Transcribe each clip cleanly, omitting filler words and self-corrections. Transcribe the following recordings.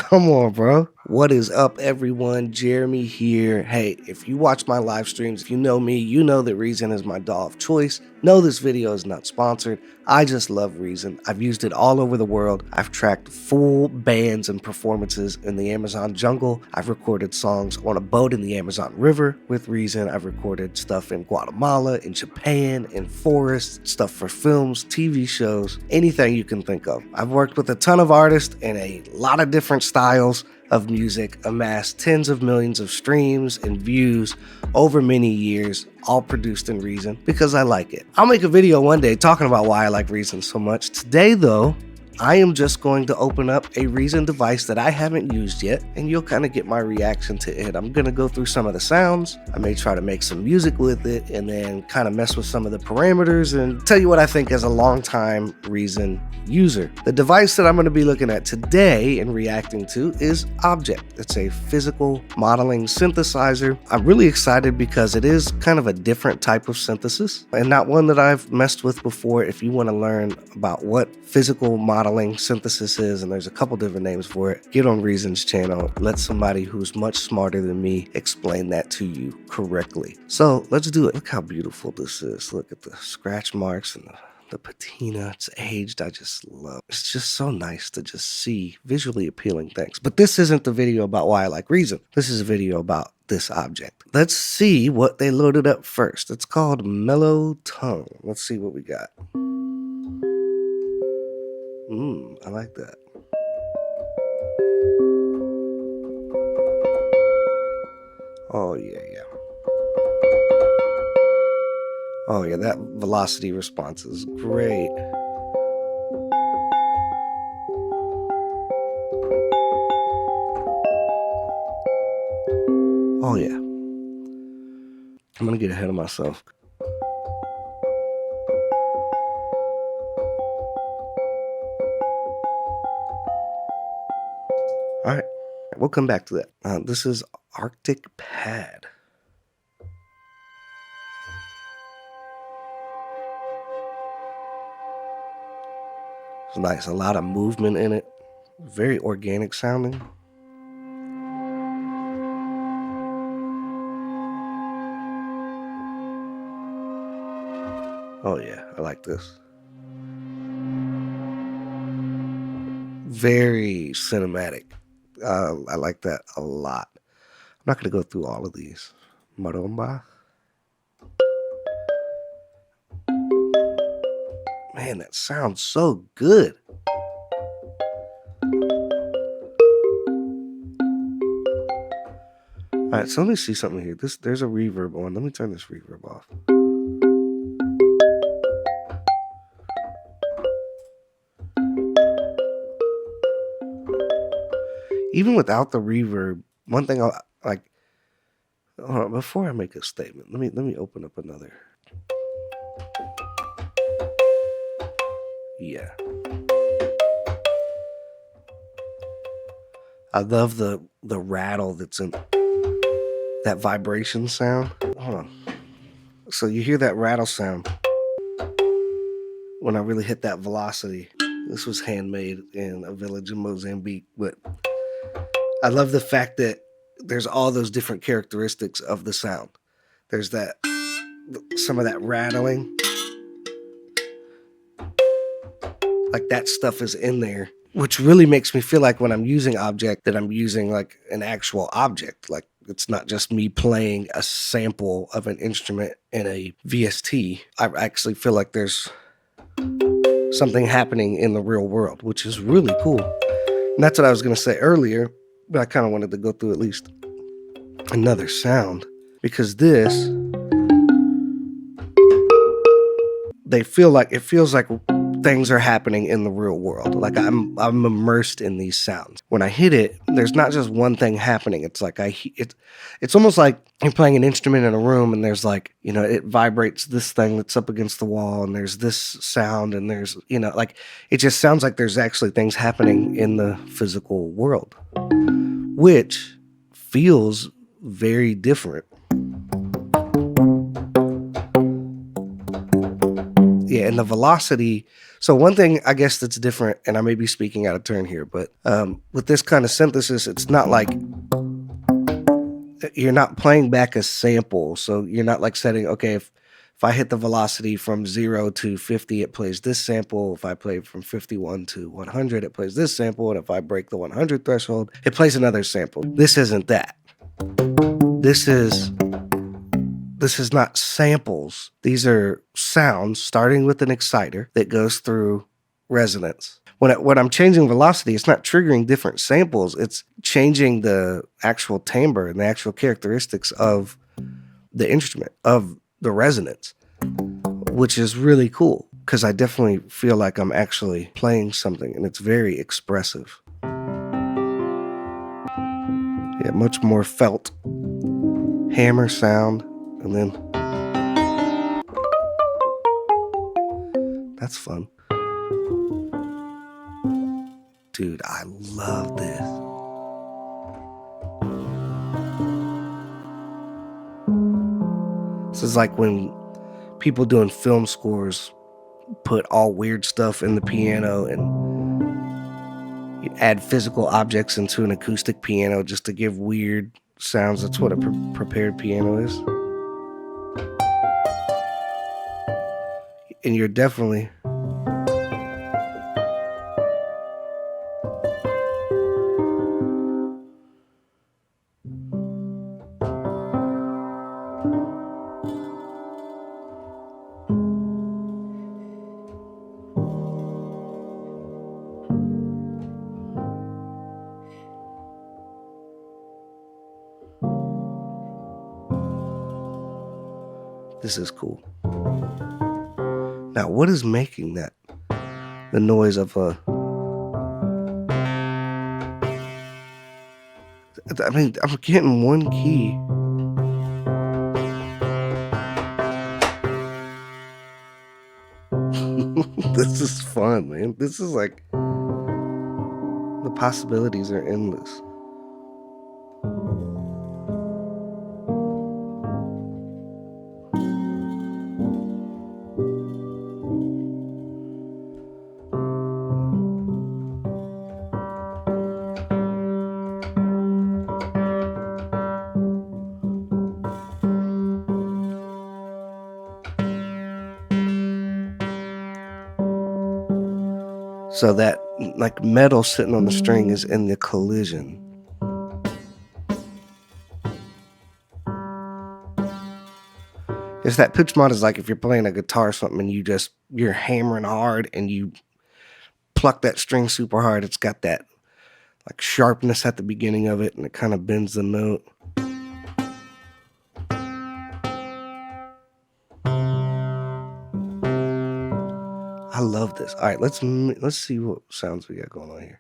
Come on, bro. What is up, everyone? Jeremy here. Hey, if you watch my live streams, if you know me, you know that Reason is my DAW of choice. No, this video is not sponsored. I just love Reason. I've used it all over the world. I've tracked full bands and performances in the Amazon jungle. I've recorded songs on a boat in the Amazon River with Reason. I've recorded stuff in Guatemala, in Japan, in forests, stuff for films, TV shows, anything you can think of. I've worked with a ton of artists in a lot of different styles of music, amassed tens of millions of streams and views over many years, all produced in Reason because I like it. I'll make a video one day talking about why I like Reason so much. Today though, I am just going to open up a Reason device that I haven't used yet, and you'll kind of get my reaction to it. I'm going to go through some of the sounds. I may try to make some music with it and then kind of mess with some of the parameters and tell you what I think as a longtime Reason user. The device that I'm going to be looking at today and reacting to is Objekt. It's a physical modeling synthesizer. I'm really excited because it is kind of a different type of synthesis and not one that I've messed with before. If you want to learn about what physical modeling synthesis is, and there's a couple different names for it, get on Reason's channel. Let somebody who's much smarter than me explain that to you correctly. So let's do it. Look how beautiful this is. Look at the scratch marks and the patina. It's aged. I just love it. It's just so nice to just see visually appealing things. But this isn't the video about why I like Reason. This is a video about this Objekt. Let's see what they loaded up first. It's called Mellow Tone. Let's see what we got. I like that. Oh, yeah. Oh, yeah, that velocity response is great. Oh, yeah. I'm gonna get ahead of myself. All right, we'll come back to that. This is Arctic Pad. It's nice, a lot of movement in it. Very organic sounding. Oh yeah, I like this. Very cinematic. I like that a lot. I'm not going to go through all of these. Marimba. Man, that sounds so good. All right, so let me see something here. There's a reverb on. Let me turn this reverb off. Even without the reverb, one thing I like. Hold on, before I make a statement, let me open up another. Yeah, I love the rattle that's in that vibration sound. Hold on. So you hear that rattle sound when I really hit that velocity. This was handmade in a village in Mozambique, but I love the fact that there's all those different characteristics of the sound. There's that, some of that rattling. Like that stuff is in there, which really makes me feel like when I'm using Objekt that I'm using like an actual object. Like it's not just me playing a sample of an instrument in a VST. I actually feel like there's something happening in the real world, which is really cool. And that's what I was going to say earlier, but I kind of wanted to go through at least another sound because this, it feels like things are happening in the real world. Like I'm immersed in these sounds. When I hit it, there's not just one thing happening. It's like it's almost like you're playing an instrument in a room and there's like, you know, it vibrates this thing that's up against the wall and there's this sound and there's, you know, like it just sounds like there's actually things happening in the physical world, which feels very different. Yeah, and the velocity. So one thing I guess that's different, and I may be speaking out of turn here, but with this kind of synthesis, it's not like you're not playing back a sample. So you're not like setting, okay, if I hit the velocity from 0 to 50, it plays this sample. If I play from 51 to 100, it plays this sample. And if I break the 100 threshold, it plays another sample. This isn't that. This is not samples. These are sounds starting with an exciter that goes through resonance. When I'm changing velocity, it's not triggering different samples. It's changing the actual timbre and the actual characteristics of the instrument, of the resonance, which is really cool because I definitely feel like I'm actually playing something, and it's very expressive. Yeah, much more felt hammer sound, and then that's fun. Dude, I love this. This is like when people doing film scores put all weird stuff in the piano and you add physical objects into an acoustic piano just to give weird sounds. That's what a prepared piano is. And you're definitely... This is cool. Now, what is making that? The noise of a... I mean, I'm getting one key. This is fun, man. This is like... The possibilities are endless. So that like metal sitting on the string is in the collision. It's that pitch mod is like if you're playing a guitar or something and you're hammering hard and you pluck that string super hard, it's got that like sharpness at the beginning of it and it kind of bends the note. I love this. All right, let's see what sounds we got going on here.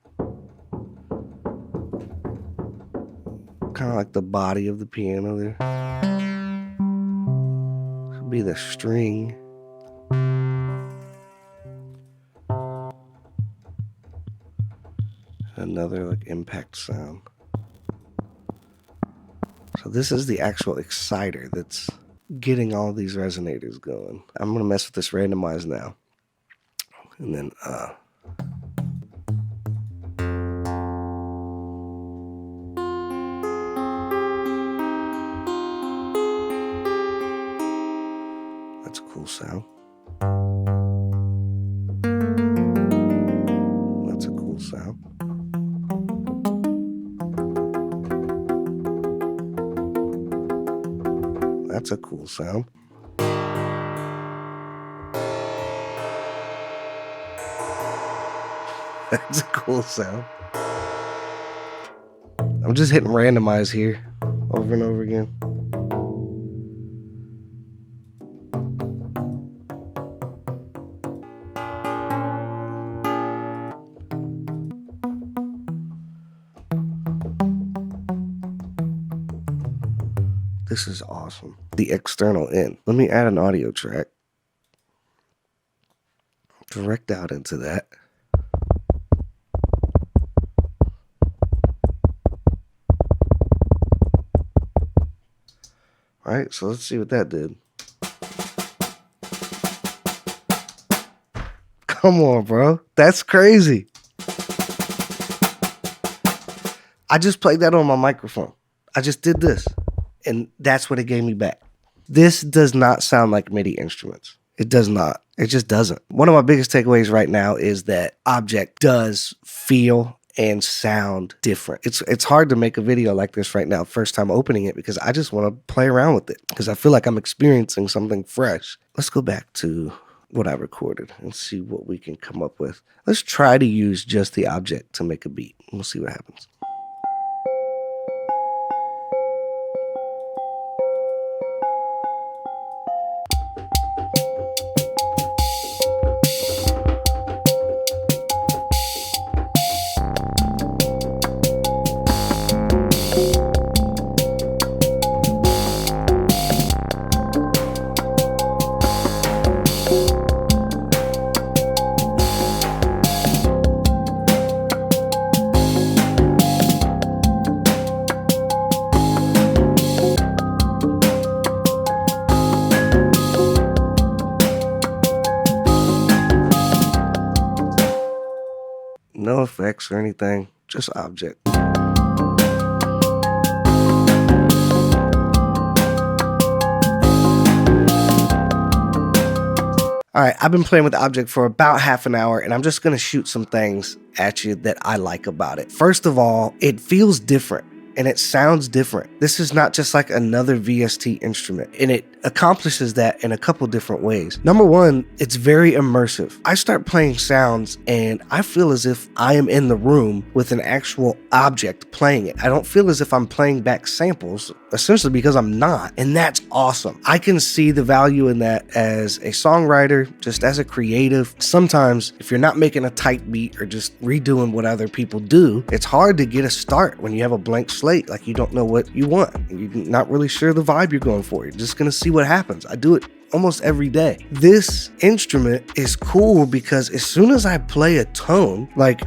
Kind of like the body of the piano there. Could be the string. Another like impact sound. So this is the actual exciter that's getting all these resonators going. I'm gonna mess with this randomize now. And then that's a cool sound. That's a cool sound. That's a cool sound. That's a cool sound. I'm just hitting randomize here over and over again. This is awesome. The external in. Let me add an audio track. Direct out into that. All right, so let's see what that did. Come on, bro. That's crazy. I just played that on my microphone. I just did this, and that's what it gave me back. This does not sound like MIDI instruments. It does not. It just doesn't. One of my biggest takeaways right now is that Objekt does feel and sound different. It's hard to make a video like this right now, first time opening it, because I just want to play around with it, because I feel like I'm experiencing something fresh. Let's go back to what I recorded and see what we can come up with. Let's try to use just the Objekt to make a beat. We'll see what happens. No effects or anything, just Objekt. All right, I've been playing with Objekt for about half an hour, and I'm just gonna shoot some things at you that I like about it. First of all, it feels different. And it sounds different. This is not just like another VST instrument, and it accomplishes that in a couple different ways. Number one, it's very immersive. I start playing sounds and I feel as if I am in the room with an actual object playing it. I don't feel as if I'm playing back samples, essentially because I'm not, and that's awesome. I can see the value in that as a songwriter, just as a creative. Sometimes if you're not making a tight beat or just redoing what other people do, it's hard to get a start when you have a blank slate. Like you don't know what you want. You're not really sure the vibe you're going for. You're just gonna see what happens. I do it almost every day. This instrument is cool because as soon as I play a tone, like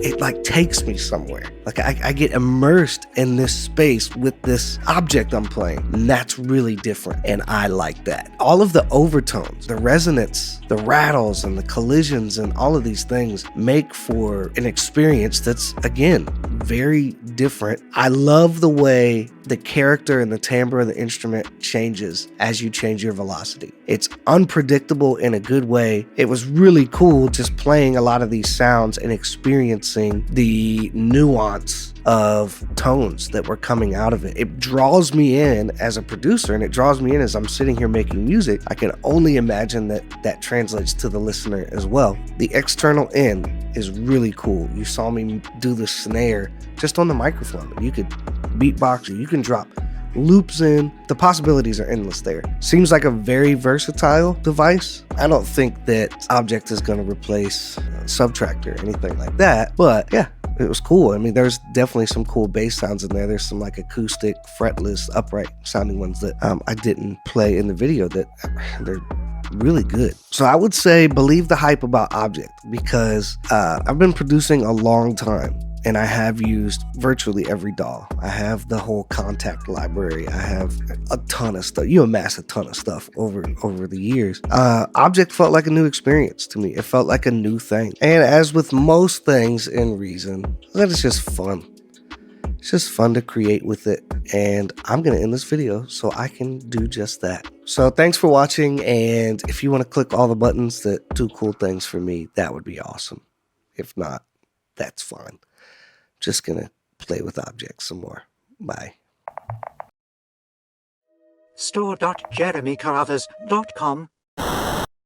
it like takes me somewhere. Like I get immersed in this space with this object I'm playing, and that's really different, and I like that. All of the overtones, the resonance, the rattles, and the collisions, and all of these things make for an experience that's, again, very different. I love the way the character and the timbre of the instrument changes as you change your velocity. It's unpredictable in a good way. It was really cool just playing a lot of these sounds and experiencing the nuance of tones that were coming out of it. It draws me in as a producer, and it draws me in as I'm sitting here making music. I can only imagine that that translates to the listener as well. The external in is really cool. You saw me do the snare just on the microphone. You could beatbox, you can drop loops in. The possibilities are endless there. Seems like a very versatile device. I don't think that Objekt is going to replace Subtractor or anything like that, but yeah, it was cool. I mean, there's definitely some cool bass sounds in there. There's some like acoustic, fretless, upright sounding ones that I didn't play in the video that they're really good. So I would say believe the hype about Objekt, because I've been producing a long time. And I have used virtually every DAW. I have the whole contact library. I have a ton of stuff. You amass a ton of stuff over the years. Objekt felt like a new experience to me. It felt like a new thing. And as with most things in Reason, that is just fun. It's just fun to create with it. And I'm going to end this video so I can do just that. So thanks for watching. And if you want to click all the buttons that do cool things for me, that would be awesome. If not, that's fine. Just gonna play with Objekt some more. Bye. Store.jeremycarruthers.com